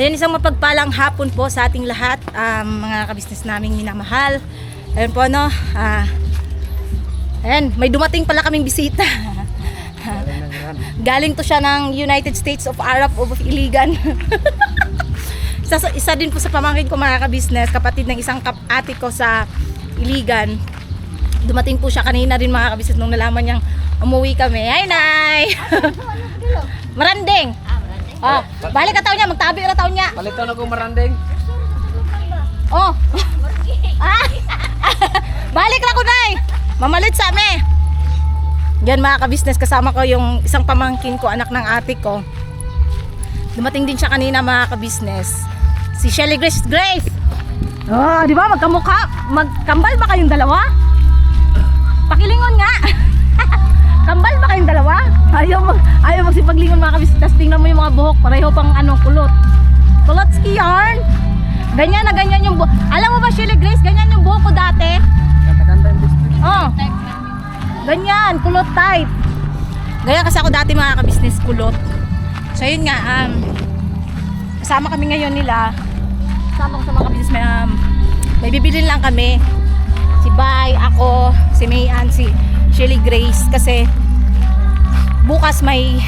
Ayan, isang mapagpalang hapon po sa ating lahat, mga kabisnes naming minamahal. Ayan po, no? Ayan, may dumating pala kaming bisita. Galing to siya ng United States of Arab of Iligan. Isa din po sa pamangkin ko, mga kabisnes, kapatid ng isang ate ko sa Iligan. Dumating po siya kanina rin, mga kabisnes, nung nalaman niyang umuwi kami. Ay, Nay! Maranding! Oh, balik ka taon niya, magtabi ka taon niya. Palito na kong maranding. Oh. Balik na ko, Nay. Mamalit sa amin. Yan, mga kabisnes, kasama ko yung isang pamangkin ko, anak ng ate ko. Dumating din siya kanina, mga kabisnes. Si Shelly Grace. Oh, di ba? Magkamukha. Magkambal ba kayong dalawa? Pakilingon nga. Kambal ba kayong dalawa? Ayaw magsipaglingon, mga kabisnes. Tapos tingnan mo yung mga buhok, pareho pang kulot. Kulotski yarn. Ganyan na ganyan yung buhok. Alam mo ba, Shelly Grace, ganyan yung buhok ko dati? Kanta-kanta yung business. Oh. Ganyan, kulot type. Ganyan kasi ako dati, mga kabisnes, kulot. So yun nga, kasama kami ngayon nila. Kasama ko sa mga kabisnes, may bibilin lang kami. Si Bay, ako, si Mayan, si Shelly Grace. Kasi bukas may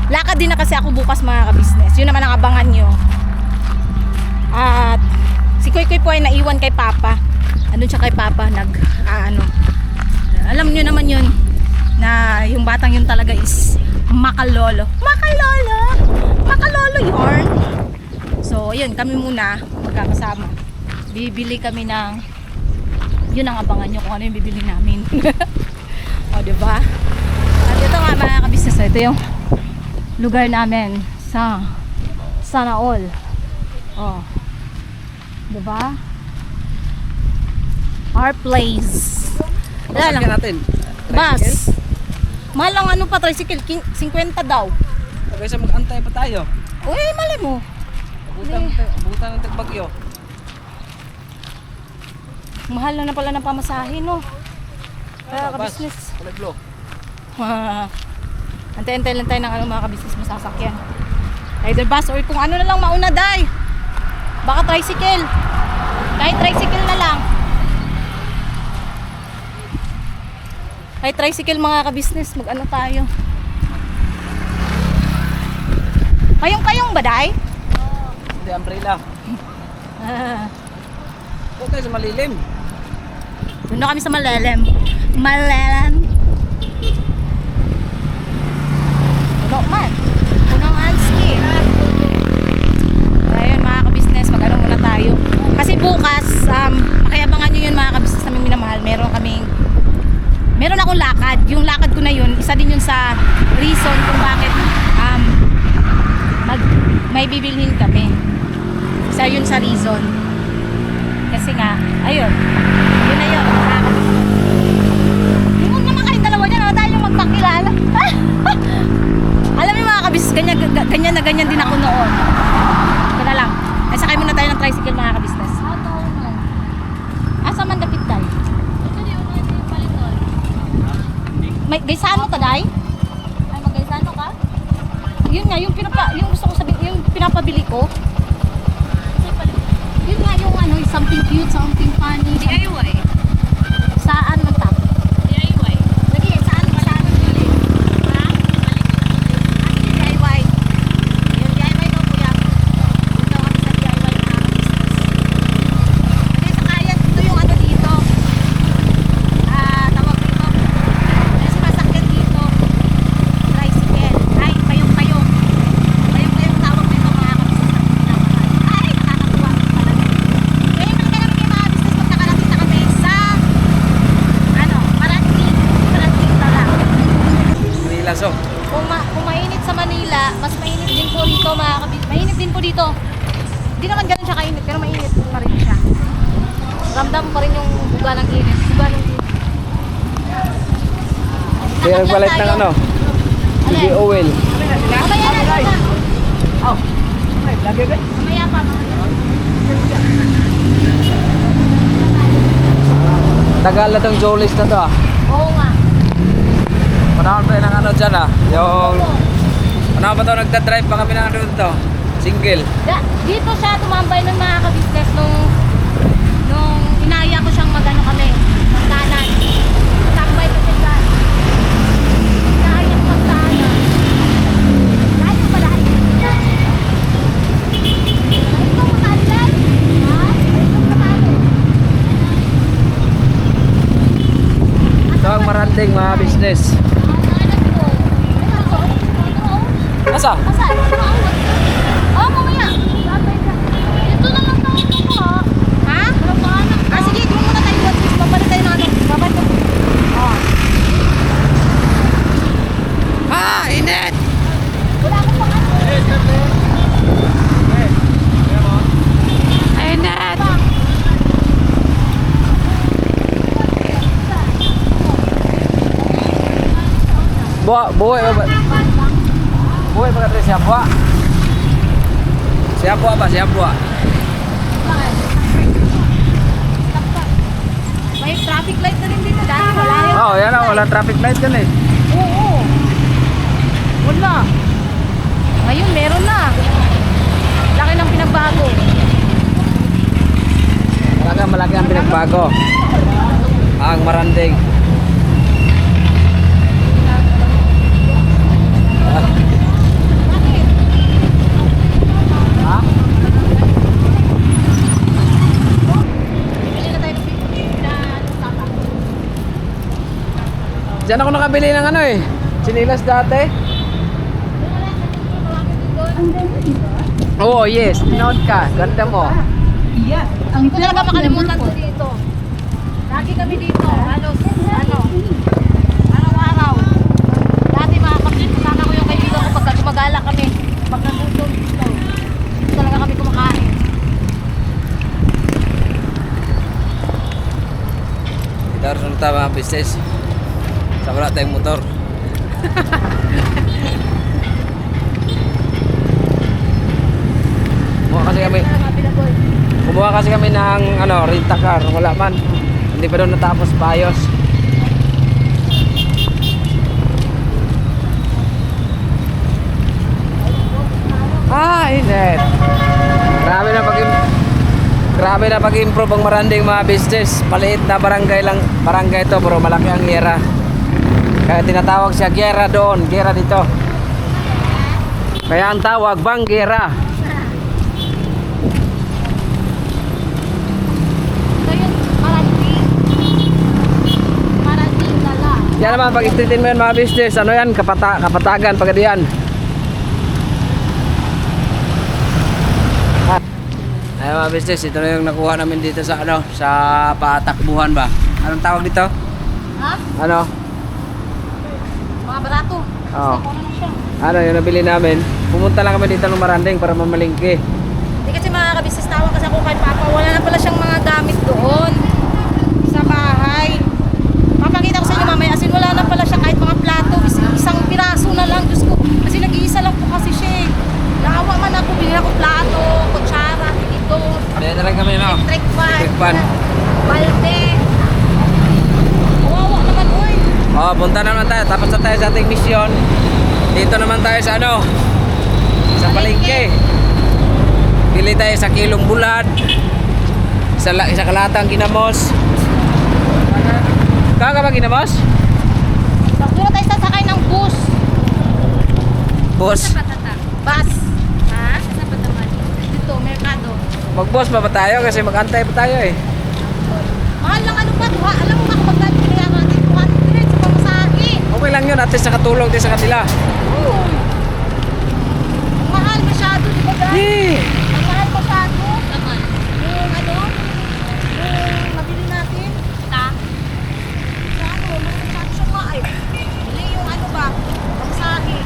lakad din na kasi ako bukas, mga kabisnes. Yun naman ang abangan nyo. At si Koy Koy po ay naiwan kay Papa. Andun siya kay Papa, alam nyo naman yun, na yung batang yun talaga is makalolo yarn. So yun, kami muna magkakasama. Bibili kami ng, yun ang abangan nyo kung ano yung bibili namin. O, diba? At ito nga, mga kabisnes, ito yung lugar namin sa Sana All. O, diba? Our place. Saan ka natin? Bus. Mahal ang pa, tricycle, 50 daw. Kaysa mag-antay pa tayo. Uy, mali mo. Abutan ng tagbagyo. Mahal na pala ng pamasahe, no? Kaya kabisnes. Kulay-blue. Antay-antay lang tayo ng mga kabisnes masasakyan. Either bus or kung ano na lang mauna, day. Baka tricycle. Kahit tricycle na lang. Kahit tricycle, mga kabisnes, mag-ano tayo. Payong-payong ba, day? Hindi, umbrella. Huwag tayo sa malilim. Doon na kami sa Malelem. Puno man. Punong Anski. Ayun, mga kabisnes, mag-ano muna tayo. Kasi bukas, pakiabangan nyo yun, mga kabisnes namin minamahal. Meron akong lakad. Yung lakad ko na yun, isa din yun sa reason kung bakit may bibilhin kami. Isa yun sa reason. Kasi nga, ayun. Yun na yun. Huwag naman kayong dalawa dyan. Tayo yung magpakilala. Alam mo, mga kabis, ganyan na ganyan din ako noon. Ito na lang. Ay, sakay muna tayo ng tricycle, mga kabisnes. Asa man dapit tayo? May gaysano ka, day? Ay, magaysano ka? Yun nga, yung gusto ko sabihin, yung pinapabili ko. Yun nga yung something cute, something funny. DIY. Saan magtap? DIY. Lagi, saan bili? Ha? DIY. Yung DIY daw, kuya. Ito kami sa DIY na business. Kasi sa kaya, ito yung dito. Tawag dito. Kasi masakit dito. Tricycle. Ay, payong-payong. Payong-payong tawag dito, mga kabisnes. Ay, nakakatuwa. Ngayon talaga namin yung mga business pag nakarating na kami sa Parating talaga. Manila, so. Kung mainit sa Manila, mas mainit din po dito, mga kabisnes. Mainit din po dito. Hindi naman ganun siya kainit, pero mainit pa rin siya. Ramdam pa rin yung buga ng init. Kaya nagpalit ng hindi oil. Mamaya na ba? Mamaya pa. Tagal na itong Jolis na to Oo nga. Panahon pa ng dyan Yung panahon pa to nagdadrive pa kami ng dito. Single. Dito siya tumambay ng mga ka-business nung inaya ko siyang magano kami. Magkanan. Tambay ko siya dyan. Inaya ko magkanan. Lahat yung pala. Ay, ito makalan. Ha? Ito makalan. Ito ang Maranding mga business. Asa? Asan? Oh, mamaya. Ito na lang tayo dito, ha? Ha? Ah, sige, doon muna tayo. Babalik tayo na ano. Babalik tayo. Oh. Ah, init! Wala akong pang ano. Init! Buhay ba? Buhay ba ka siya buha? Siya buha ba? Siya buha? May traffic light na rin dito. Dati wala yun. Oh, yan na. Walang traffic light yan eh. Oo. Wala. Ngayon, meron na. Laki ng pinagbago. Malaki ang pinagbago. Ang Maranding. Ha? Bibili na tayo na tata. Diyan ako nakabili ng ano eh. Sinilas dati. Oo, yes. Tinood ka. Ganda mo. Hindi ko talaga makalimutan ko dito. Lagi kami dito. Halos, araw-araw. Dati mga kapatid, kasama ko yung kaibigan ko pagka gumagala kami. Pag nagutom dito. Dito talaga kami kumakain. Kita harus nunta mga business. Sa wala tayong motor. Kumuha kasi kami ng ano, rent car. Wala man. Hindi pa doon natapos paayos. Ah, init. Grabe na pag-improve ang Maranding mga business. Maliit na barangay ito, bro. Malaki ang gera. Kaya tinatawag siya gera doon, gera dito. Kaya ang tawag Banggera. Ito yung Maranding Lala. Yan naman pag istitin mo yan mga business. Ano yan? Kapatagan pagkadiyan. Ay mga business, ito na yung nakuha namin dito sa ano, sa patakbuhan ba? Anong tawag dito? Ha? Ano? Mga barato. Oo. Ako na siya. Ano yung nabili namin? Pumunta lang kami dito ng Maranding para mamalingki. Hindi kasi mga kabisnes tawa kasi ako kay Papa. Wala na pala siyang mga gamit doon sa bahay. Papakita ko sa inyo mamaya. Asin wala na pala siya kahit mga plato. Isang piraso na lang. Diyos ko. Kasi nag-iisa lang po kasi siya. Naawa man ako. Binili ako plato, kutsara, tinidor, Kaya na lang kami no? electric fan, Electric fan. balde. Kawawa naman, uy. Oh, punta naman tayo. Tapos na tayo sa ating misyon. Dito naman tayo sa ano? Sa palengke. Pili tayo sa kilong bulad. Isa kalatang ginamos. Kaka ba ginamos? Doon tayo sasakay ng bus. Boss. Bus. Ha? Sa Pataman. Dito, Mercado. Mag-boss pa ba tayo? Kasi mag-antay pa tayo eh. Mahal lang ano ba? Alam mo ba kung magkano kaya natin 200 sa pamasahe? Okay lang yun. At least nakatulong din sa kanila. Oo. Ang mahal masyado, di ba guys? Yee! Ang mahal masyado. Naman. Yung ano? Yung nabili natin. Sa ano? Masyado siya mahal. Bili yung ano ba? Pamasahe.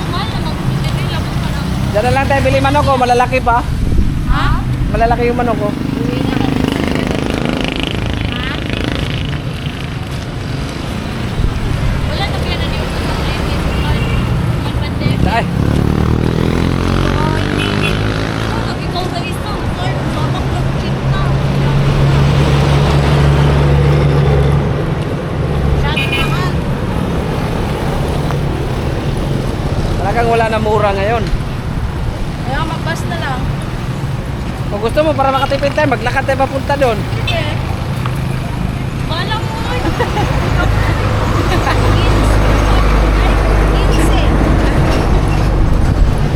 Mahal naman. Hindi lang pa lang. Diyan na lang tayo bili manok ko. Malalaki pa. Ha? Malalaki yung manok ko. Wala na kaya na yung pandemic. Ay. Ikaw sa isang sir, babak na cheat na. Masyado mahal. Talagang wala na mura ngayon. Kung gusto mo para makatipid tayo, maglakad tayo papunta doon. Sige. Bala mo.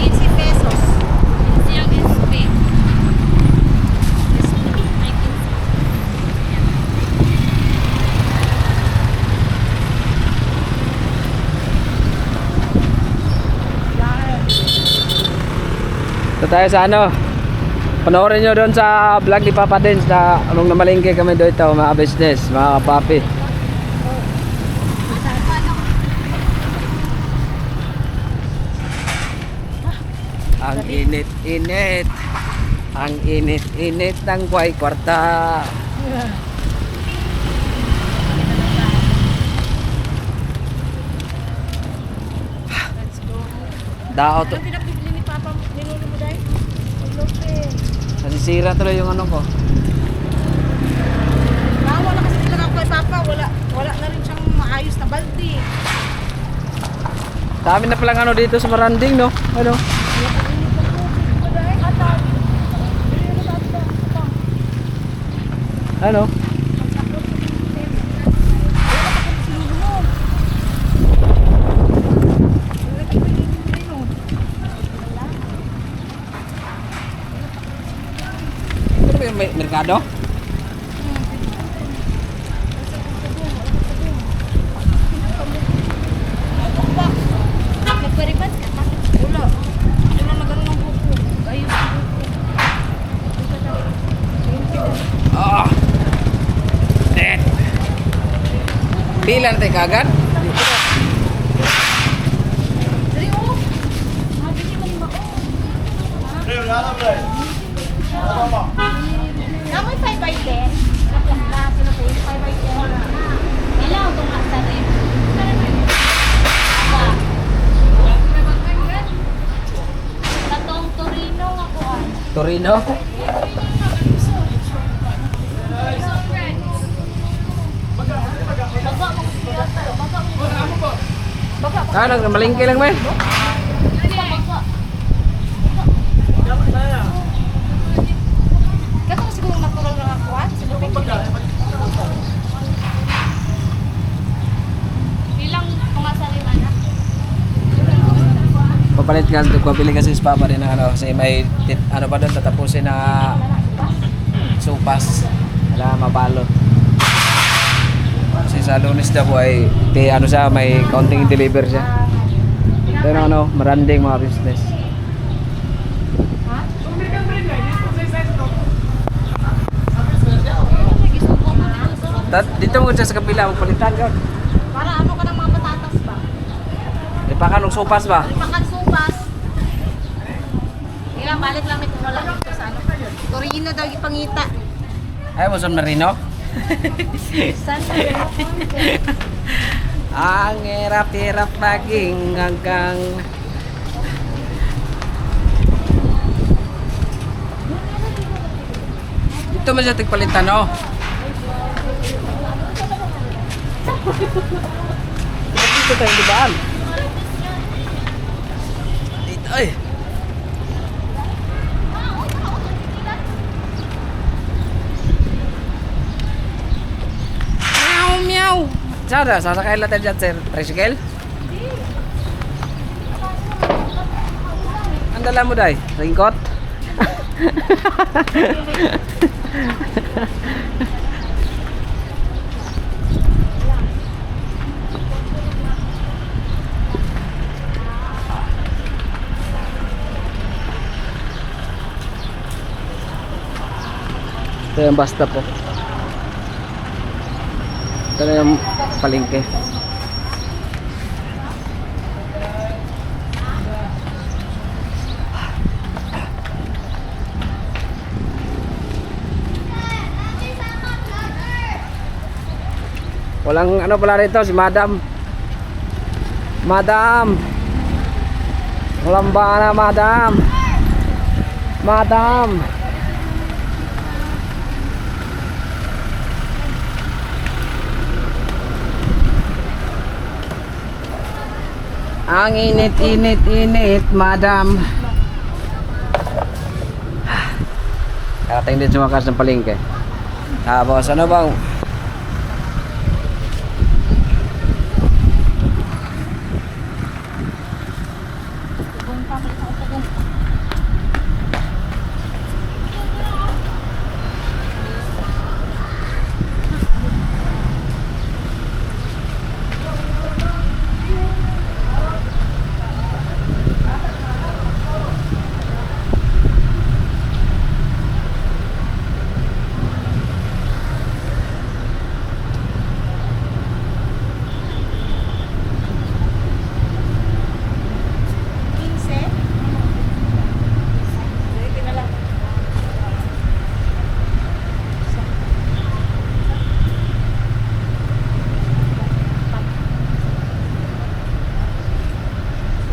15 pesos. 15 ang SP. Ay, 15. Ito tayo sa ano. Panoorin nyo doon sa vlog ni Papa Dens na anong namalingke kami doon ito, mga business, mga kapapi. Ang init-init. Ang init-init ng buhay kwarta. Dao to. Ano pinapibili ni Papa, nilulo mo dahil? Nasisira tuloy yung ano ko. Wala kasi nilang ako kay Papa, wala na rin siyang maayos na balde. Dami na palang ano dito sa Maranding, no? Ano? Ano? Ito ba yung merkado? Nagparipat ka pa. Wala. Wala na ganun ang buko. Ayos ang buko. Ah! Net! Pila na tayo kagad? Dali oh. Mabili mo lima oh. Namoy 5x10. Naplasa na tayo 5x10. Kailangan itong laksa rin. Tatong Torino nga po ay. Torino? Ah, nagmalingke lang may. Kato kasi kung natural lang ako ah. Bilang mga salimana. Papalit ka, pabili kasi si Papa rin ng ano, kasi may ano pa doon, tatapusin na supas. Wala mabalot. Kasi sa Lunes daw po ay ano siya, may counting deliver siya. Pero ano, maranding mga business. Dito mo siya sa kapila, magpalitan ka. Para ano ka ng mga patatas ba? Di pa ka nung supas ba? Lipakan supas. Kaya balik lang ito wala dito sa ano. Torino daw ipangita. Ay, mo son Marino? San? Ang hirap-hirap maging hanggang dito man siya tigpalitan, oh. Dito tayo di baan? Dito, ay. Meow, meow. Sada, sasakay lang tayo dyan, sir. Tricycle? Ang dala mo, day? Ringkot? Ito yung basta po. Ito na yung palengke. Walang ano pala rito, si Madam. Madam. Walang ba na, Madam? Madam. Ang init, Madam. Karating din sa wakas ng palengke. Tapos ano bang?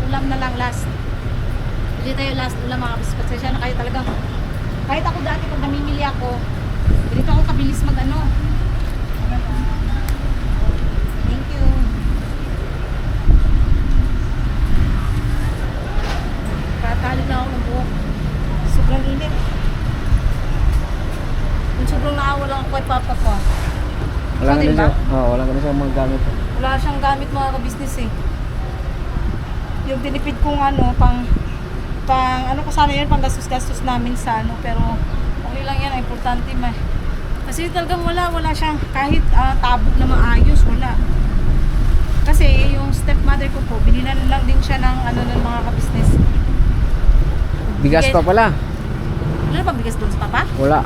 Ulam na lang last. Hindi tayo last ulam mga kabis. Pasensya na kayo talagang. Kahit ako dati pag namimili ako, dito ako kabilis mag ano. Thank you. Katali na ako ng buhok. Sobrang init. Kung sobrang naawala ako kay papa ko. Wala Ikaw nga din din ba? siya. Oh, wala nga din siya mga gamit. Wala siyang gamit mga ka-business eh. Yung tinipid kong ano, pang ano ko sana yun, pang gastos-gastos namin sa ano, pero okay lang yan, importante may. Kasi talagang wala siyang kahit tabog na maayos, wala. Kasi yung stepmother ko po, binilan lang din siya ng ano ng mga ka-business. Bigas pa pala. Wala na bang bigas doon sa papa? Wala.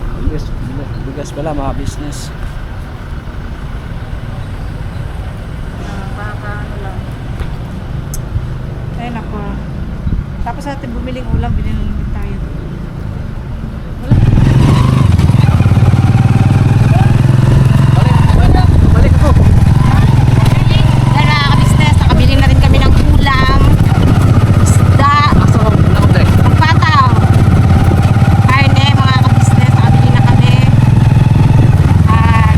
Bigas pala mga business. Baka ano lang. Ay nako. Tapos natin bumiling ulam, binilin din tayo. Wala. Balik ko. Yan mga ka-business, nakabili na rin kami ng ulam, isda, pagpataw, karne mga ka-business, nakabili na kami. At,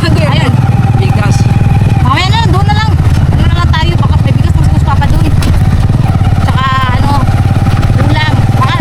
ayun, Bigas. mamaya na, doon na lang. Ano na lang tayo, baka may bigas mas papa doon. Tsaka ano, ulam, baka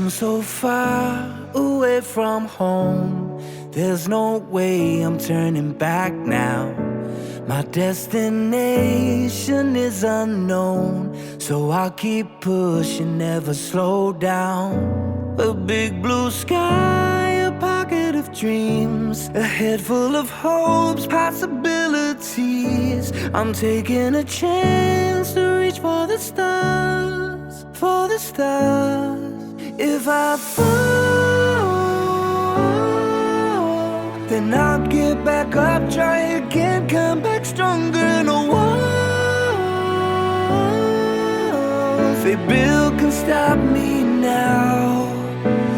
come so far away from home. There's no way I'm turning back now. My destination is unknown, so I'll keep pushing, never slow down. A big blue sky, a pocket of dreams, a head full of hopes, possibilities. I'm taking a chance to reach for the stars, for the stars. If I fall, then I'll get back up, try again, come back stronger. No walls they build can stop me now.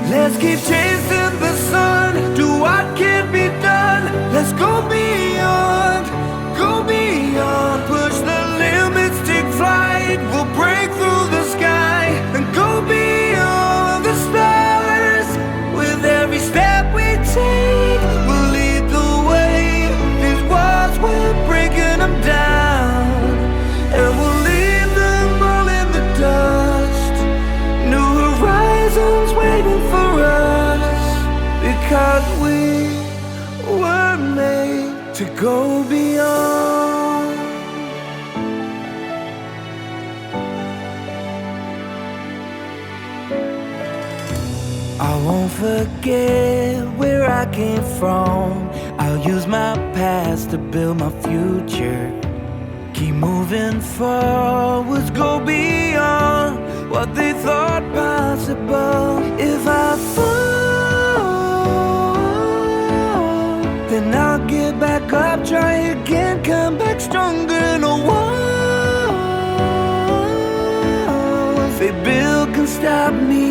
Let's keep chasing the sun, do what can be done. Let's go beyond, push the limits, take flight. We'll break through the sky and go beyond the stars. With every step we take, we'll lead the way. These walls, we're breaking them down, and we'll leave them all in the dust. New horizons waiting for us, because we were made to go beyond. I won't forget where I came from. I'll use my past to build my future. Keep moving forwards, go beyond what they thought possible. If I fall, then I'll get back up, try again, come back stronger. No walls they build can stop me.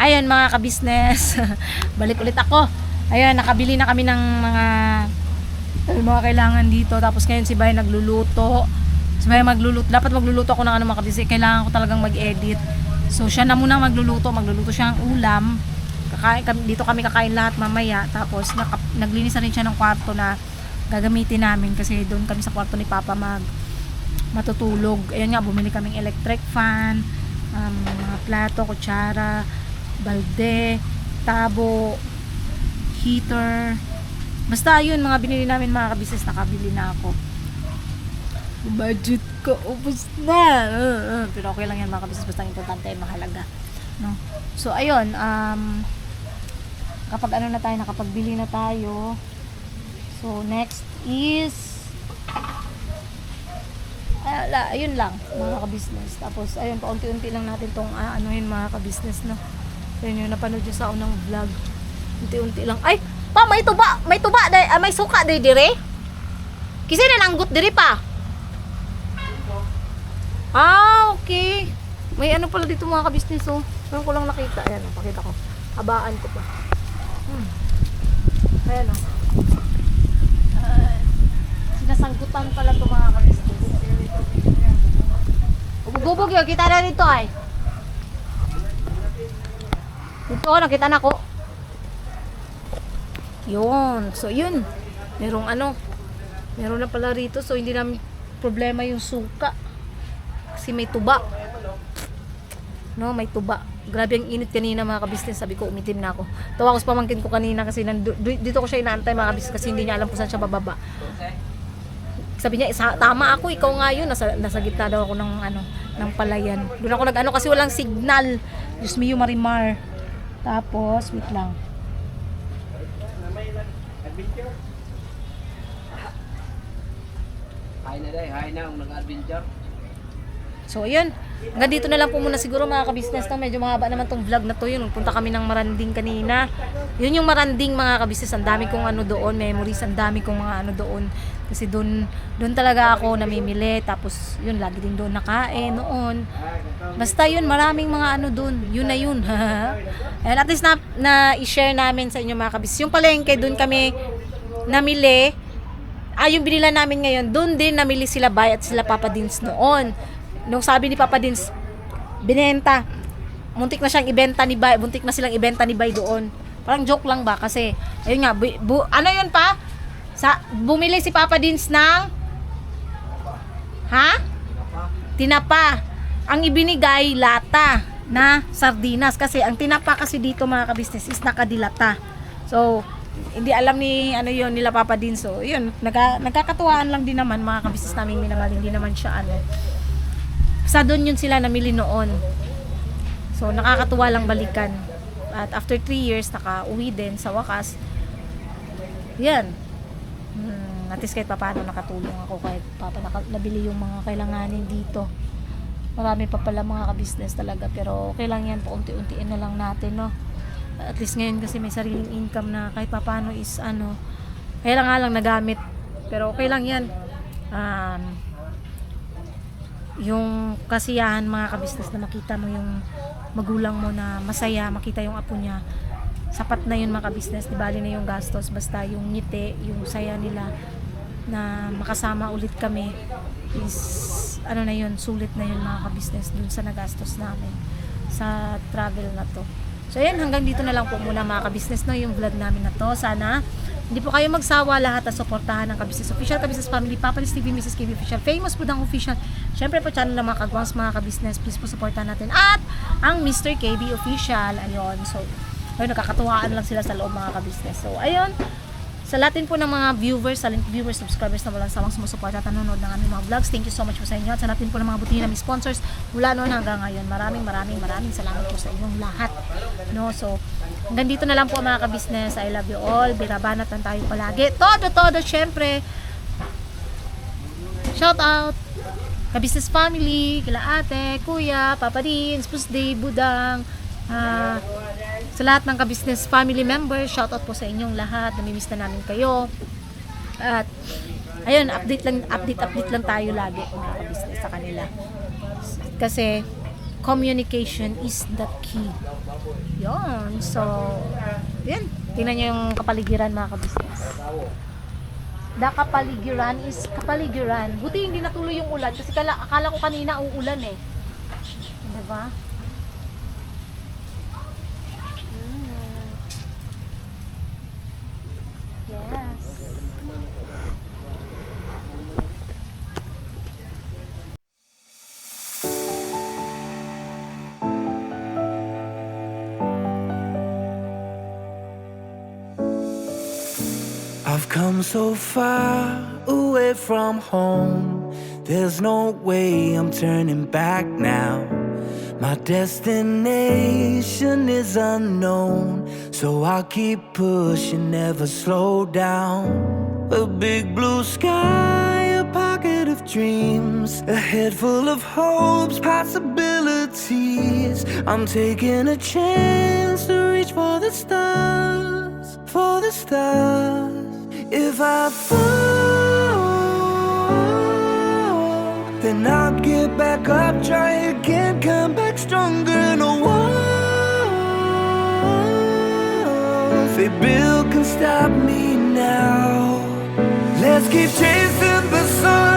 Ayun mga kabisnes, balik ulit ako. Ayun, nakabili na kami ng mga kailangan dito. Tapos ngayon si Bay nagluluto. Si Bay magluluto. Dapat magluluto ako ng mga kabisnes. Kailangan ko talagang mag-edit. So siya na muna magluluto. Magluluto siya ng ulam. Dito kami kakain lahat mamaya. Tapos naglinis na rin siya ng kwarto na gagamitin namin. Kasi doon kami sa kwarto ni Papa matutulog. Ayun nga, bumili kaming electric fan, mga plato, kutsara, balde, tabo, heater. Basta yun, mga binili namin mga kabisnes, nakabili na ako. Budget ko, ubos na. Pero okay lang yan mga kabisnes, basta importante ay mahalaga. No? So ayun, kapag ano na tayo, nakapagbili na tayo. So next is ayun lang mga kabisnes. Tapos ayun, paunti-unti lang natin tong anuhin mga kabisnes, no. Yun yung napanood nyo sa unang vlog. Unti-unti lang. Ay! Pa! May tuba! May tuba! May suka day dire? Kasi nananggot dire pa. Okay. May ano pala dito mga kabisnes, oh. Ngayon ko lang nakita. Ayan, pakita ko. Habaan ko pa. Ayan, oh. Sinasangkutan pala ito mga kabisnes. Bubog yun. Kita na dito ay. Ito, nakita na ko. Yun. So, yun. Meron na pala rito. So, hindi namin problema yung suka. Kasi may tuba. No, may tuba. Grabe ang init kanina mga kabisnes. Sabi ko, umitim na ako. Tawa ko sa pamangkin ko kanina kasi dito ko siya inaantay mga kabisnes kasi hindi niya alam kung saan siya bababa. Sabi niya, tama ako, ikaw nga yun. Nasa gitna daw ako ng palayan. Doon ako nag-ano kasi walang signal. Diyos mio marimar. Tapos, wait lang. Hi na ang nag-adventure. So, ayun. Hanggang dito na lang po muna siguro mga kabisnes. No? Medyo mahaba naman tong vlog na to. Yun, punta kami ng Maranding kanina. Yun yung Maranding mga kabisnes. Ang dami kong doon, memories. Ang dami kong mga doon. Kasi doon talaga ako namimili. Tapos, yun, lagi din doon nakain noon. Basta yun, maraming mga doon. Yun na yun. And at least na i-share namin sa inyo mga kabisnes. Yung palengke, doon kami namili. Yung binila namin ngayon, doon din namili sila Bay at sila Papa Dins noon. Nung sabi ni Papa Dins, binenta. Muntik na siyang ibenta ni Bay. Muntik na silang ibenta ni Bay doon. Parang joke lang ba? Kasi, ayun nga, ano yun pa? Bumili si Papa Dins ng tinapa. Ang ibinigay, lata. na sardinas. Kasi ang tinapa kasi dito mga ka-business is nakadilata. So, hindi alam ni ano yon nila Papa din. So, yun, nagkakatuwaan lang din naman mga ka-business namin minamahal. Hindi naman siya ano. Sa doon yun sila namili noon. So, nakakatuwa lang balikan. At after 3 years, naka-uwi din sa wakas. Yan. At least kahit paano nakatulong ako kahit nabili yung mga kailanganin dito. Marami pa pala mga ka-business talaga, pero okay lang yan, paunti-untiin na lang natin, no. At least ngayon kasi may sariling income na kahit paano is ano, kaya lang nagamit, pero okay lang yan. Yung kasiyahan mga ka-business na makita mo yung magulang mo na masaya, makita yung apo niya, sapat na yun mga ka-business. Di bali na yung gastos, basta yung ngiti, yung saya nila na makasama ulit kami is ano na yun, sulit na yun mga ka-business dun sa nagastos namin sa travel na to. So ayan, hanggang dito na lang po muna mga ka-business, no, yung vlog namin na to. Sana hindi po kayo magsawa lahat at suportahan ng Ka-Business Official, Ka-Business Family, Papa Liz TV, Mrs. KB Official, Famous po ng Official, syempre po channel ng mga kagwangs mga ka-business, please po supportahan natin, at ang Mr. KB Official. Ayun, so ayun, nakakatuwaan lang sila sa loob mga ka-business. So ayun, sa lahat po ng mga viewers, silent viewers, subscribers na walang sawang sumusuporta at nanonood ng aming mga vlogs, thank you so much po sa inyo. At sa lahat po ng mga butihin namin sponsors mula noon hanggang ngayon, maraming salamat po sa inyong lahat, no. So hanggang dito na lang po mga ka-business. I love you all, birabanat lang tayo palagi, todo syempre. Shout out Ka-Business Family, kila ate, kuya, Papa Dins, Pusday, Budang, sa lahat ng Ka-Business Family members, shoutout po sa inyong lahat. Namimiss na namin kayo. At ayun, update lang tayo lagi mga ka-business sa kanila. Kasi communication is the key. Yun. So, yan. Tingnan nyo yung kapaligiran mga ka-business. The kapaligiran is kapaligiran. Buti hindi natuloy yung ulan kasi akala ko kanina uulan eh. Diba? I've come so far away from home. There's no way I'm turning back now. My destination is unknown, so I'll keep pushing, never slow down. A big blue sky, a pocket of dreams, a head full of hopes, possibilities. I'm taking a chance to reach for the stars, for the stars. If I fall, then I'll get back up, try again, come back stronger. No walls they build can stop me now. Let's keep chasing the sun.